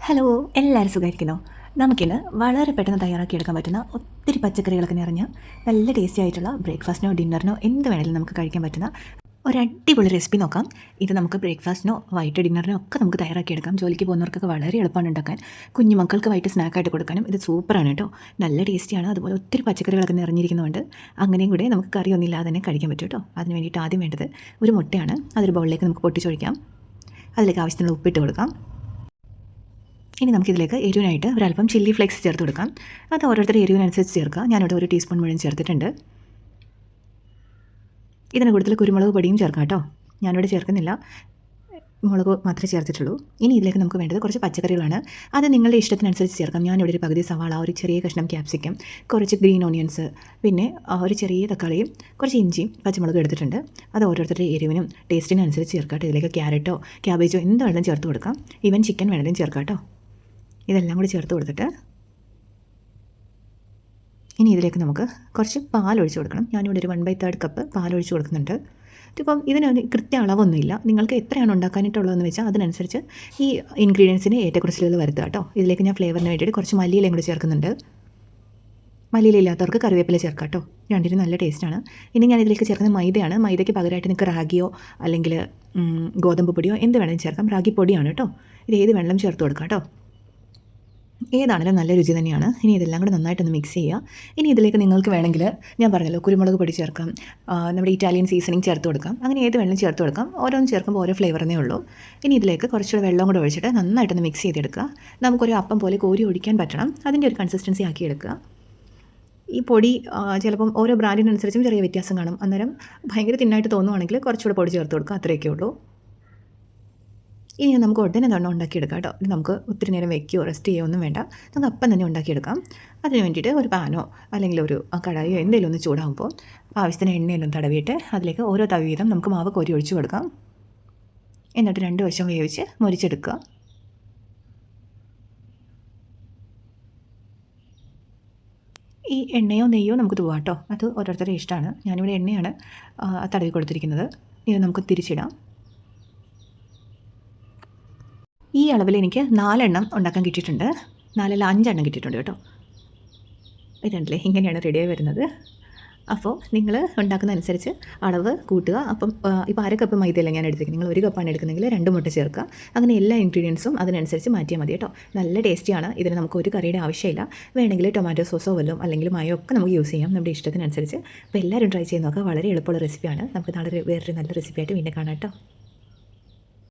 Hello, എല്ലാവരും സുഖമായിരിക്കുന്നോ? നമുക്കിന്ന് വളരെ പെട്ടെന്ന് തയ്യാറാക്കിയെടുക്കാൻ പറ്റുന്ന ഒത്തിരി പച്ചക്കറികളൊക്കെ നിറഞ്ഞ നല്ല ടേസ്റ്റി ആയിട്ടുള്ള ബ്രേക്ക്ഫാസ്റ്റിനോ ഡിന്നറിനോ എന്ത് വേണമെങ്കിലും നമുക്ക് കഴിക്കാൻ പറ്റുന്ന ഒരു അടിപൊളി റെസിപ്പി നോക്കാം. ഇത് നമുക്ക് ബ്രേക്ക്ഫാസ്റ്റിനോ വൈകിട്ട് ഡിന്നറിനോ ഒക്കെ നമുക്ക് തയ്യാറാക്കിയെടുക്കാം. ജോലിക്ക് പോകുന്നവർക്കൊക്കെ വളരെ എളുപ്പമാണ് ഉണ്ടാക്കാൻ. കുഞ്ഞു മക്കൾക്ക് വൈകിട്ട് സ്നാക്കായിട്ട് കൊടുക്കാനും ഇത് സൂപ്പറാണ് കേട്ടോ. നല്ല ടേസ്റ്റിയാണ്. അതുപോലെ ഒത്തിരി പച്ചക്കറികളൊക്കെ നിറഞ്ഞിരിക്കുന്നതുകൊണ്ട് അങ്ങനെയും കൂടെ നമുക്ക് കറിയൊന്നും ഇല്ലാതെ തന്നെ കഴിക്കാൻ പറ്റും കേട്ടോ. അതിന് വേണ്ടിയിട്ട് ആദ്യം വേണ്ടത് ഒരു മുട്ടയാണ്. അതൊരു ബൗളിലേക്ക് നമുക്ക് പൊട്ടിച്ചൊഴിക്കാം. അതിലേക്ക് ആവശ്യത്തിനുള്ള ഉപ്പിട്ട് കൊടുക്കാം. ഇനി നമുക്കിതിലേക്ക് എരിവിനായിട്ട് ഒരല്പം ചില്ലി ഫ്ലേക്സ് ചേർത്ത് കൊടുക്കാം. അത് ഓരോരുത്തരുടെ എരിവിനനുസരിച്ച് ചേർക്കുക. ഞാനിവിടെ 1 ടീസ്പൂൺ മുഴുവൻ ചേർത്തിട്ടുണ്ട്. ഇതിന് കൂടുതൽ കുരുമുളക് പൊടിയും ചേർക്കാം കേട്ടോ. ഞാനിവിടെ ചേർക്കുന്നില്ല, മുളക് മാത്രമേ ചേർത്തിട്ടുള്ളൂ. ഇനി ഇതിലേക്ക് നമുക്ക് വേണ്ടത് കുറച്ച് പച്ചക്കറികളാണ്. അത് നിങ്ങളുടെ ഇഷ്ടത്തിനനുസരിച്ച് ചേർക്കാം. ഞാനിവിടെ ഒരു പകുതി സവാള, ഒരു ചെറിയ കഷ്ണം ക്യാപ്സിക്കം, കുറച്ച് ഗ്രീൻ ഓണിയൻസ്, പിന്നെ ഒരു ചെറിയ തക്കാളിയും കുറച്ച് ഇഞ്ചിയും പച്ചമുളകും എടുത്തിട്ടുണ്ട്. അത് ഓരോരുത്തരുടെ എരിവിനും ടേസ്റ്റിനനുസരിച്ച് ചേർക്കാം കേട്ടോ. ഇതിലേക്ക് ക്യാരറ്റോ ക്യാബേജോ എന്ത് വേണമെങ്കിലും ചേർത്ത് കൊടുക്കാം. ഈവൻ ചിക്കൻ വേണമെങ്കിലും ചേർക്കാം കേട്ടോ. ഇതെല്ലാം കൂടി ചേർത്ത് കൊടുത്തിട്ട് ഇനി ഇതിലേക്ക് നമുക്ക് കുറച്ച് പാലൊഴിച്ച് കൊടുക്കണം. ഞാനിവിടെ ഒരു 1/3 കപ്പ് പാലൊഴിച്ച് കൊടുക്കുന്നുണ്ട്. ഇതിപ്പം ഇതിന് കൃത്യ അളവൊന്നുമില്ല. നിങ്ങൾക്ക് എത്രയാണ് ഉണ്ടാക്കാനായിട്ടുള്ളതെന്ന് വെച്ചാൽ അതിനനുസരിച്ച് ഈ ഇൻഗ്രീഡിയൻസിന് ഏറ്റക്കുറച്ചിലുകൾ വരുത്തുക കേട്ടോ. ഇതിലേക്ക് ഞാൻ ഫ്ലേവറിന് വേണ്ടിയിട്ട് കുറച്ച് മല്ലിയിലയും കൂടി ചേർക്കുന്നുണ്ട്. മല്ലിയില ഇല്ലാത്തവർക്ക് കറിവേപ്പില ചേർക്കാം കേട്ടോ. രണ്ടിനും നല്ല ടേസ്റ്റാണ്. ഇനി ഞാൻ ഇതിലേക്ക് ചേർക്കുന്നത് മൈദയാണ്. മൈദയ്ക്ക് പകരമായിട്ട് നിങ്ങൾക്ക് റാഗിയോ അല്ലെങ്കിൽ ഗോതമ്പ് പൊടിയോ എന്ത് വേണമെങ്കിലും ചേർക്കാം. റാഗി പൊടിയാണ് കേട്ടോ. ഇത് ഏത് വെള്ളം ചേർത്ത് കൊടുക്കാം കേട്ടോ. ഏതാണെങ്കിലും നല്ല രുചി തന്നെയാണ്. ഇനി ഇതെല്ലാം കൂടെ നന്നായിട്ടൊന്ന് മിക്സ് ചെയ്യുക. ഇനി ഇതിലേക്ക് നിങ്ങൾക്ക് വേണമെങ്കിൽ ഞാൻ പറഞ്ഞല്ലോ കുരുമുളക് പൊടി ചേർക്കാം, നമ്മുടെ ഇറ്റാലിയൻ സീസണിങ് ചേർത്ത് കൊടുക്കാം. അങ്ങനെ ഏത് വെള്ളം ചേർത്ത് കൊടുക്കാം. ഓരോന്ന് ചേർക്കുമ്പോൾ ഓരോ ഫ്ലേവറേ ഉള്ളൂ. ഇനി ഇതിലേക്ക് കുറച്ചുകൂടെ വെള്ളം കൂടെ ഒഴിച്ചിട്ട് നന്നായിട്ടൊന്ന് മിക്സ് ചെയ്തെടുക്കുക. നമുക്കൊരു അപ്പം പോലെ കോരി ഒഴിക്കാൻ പറ്റണം. അതിൻ്റെ ഒരു കൺസിസ്റ്റൻസി ആക്കിയെടുക്കുക. ഈ പൊടി ചിലപ്പം ഓരോ ബ്രാൻഡിനനുസരിച്ചും ചെറിയ വ്യത്യാസം കാണും. അന്നേരം ഭയങ്കര തിന്നായിട്ട് തോന്നുവാണെങ്കിൽ കുറച്ചുകൂടെ പൊടി ചേർത്ത് കൊടുക്കുക. അത്രയൊക്കെ ഉള്ളൂ. ഇനി നമുക്ക് ഉടനെ തന്നെ ഉണ്ടാക്കിയെടുക്കാം കേട്ടോ. ഇത് നമുക്ക് ഒത്തിരി നേരം വെക്കുകയോ റെസ്റ്റ് ചെയ്യുകയോ ഒന്നും വേണ്ട. നമുക്ക് അപ്പം തന്നെ ഉണ്ടാക്കിയെടുക്കാം. അതിന് വേണ്ടിയിട്ട് ഒരു പാനോ അല്ലെങ്കിൽ ഒരു കടായോ എന്തെങ്കിലും ഒന്ന് ചൂടാകുമ്പോൾ ആവശ്യത്തിന് എണ്ണയിലും തടവിയിട്ട് അതിലേക്ക് ഓരോ തവി വീതം നമുക്ക് മാവ് കോരി ഒഴിച്ച് കൊടുക്കാം. എന്നിട്ട് 2 വശം വേവിച്ച് മുരിച്ചെടുക്കുക. ഈ എണ്ണയോ നെയ്യോ നമുക്ക് തൂവാം കേട്ടോ. അത് ഓരോരുത്തരുടെ ഇഷ്ടമാണ്. ഞാനിവിടെ എണ്ണയാണ് തടവി കൊടുത്തിരിക്കുന്നത്. ഇത് നമുക്ക് തിരിച്ചിടാം. ഈ അളവിൽ എനിക്ക് 4 എണ്ണം ഉണ്ടാക്കാൻ കിട്ടിയിട്ടുണ്ട്. 4 അല്ല 5 എണ്ണം കിട്ടിയിട്ടുണ്ട് കേട്ടോ. ഇതുണ്ടല്ലേ, ഇങ്ങനെയാണ് റെഡിയായി വരുന്നത്. അപ്പോൾ നിങ്ങൾ ഉണ്ടാക്കുന്നതനുസരിച്ച് അളവ് കൂട്ടുക. അപ്പം ഇപ്പോൾ 1/2 കപ്പ് മൈദയല്ല ഞാൻ എടുത്തിരിക്കുന്നത്. നിങ്ങൾ 1 കപ്പാണ് എടുക്കുന്നതെങ്കിൽ 2 മുട്ട ചേർക്കുക. അങ്ങനെ എല്ലാ ഇൻഗ്രീഡിയൻസും അതിനനുസരിച്ച് മാറ്റിയാൽ മതി കേട്ടോ. നല്ല ടേസ്റ്റിയാണ്. ഇതിന് നമുക്ക് ഒരു കറിയുടെ ആവശ്യമില്ല. വേണമെങ്കിൽ ടൊമാറ്റോ സോസോ വല്ലതും അല്ലെങ്കിൽ മയോ ഒക്കെ നമുക്ക് യൂസ് ചെയ്യാം നമ്മുടെ ഇഷ്ടത്തിനനുസരിച്ച്. അപ്പോൾ എല്ലാവരും ട്രൈ ചെയ്ത് നോക്കുക. വളരെ എളുപ്പമുള്ള റെസിപ്പിയാണ്. നമുക്ക് നാളെ വേറൊരു നല്ല റെസിപ്പിയായിട്ട് വീണ്ടും കാണാം കേട്ടോ.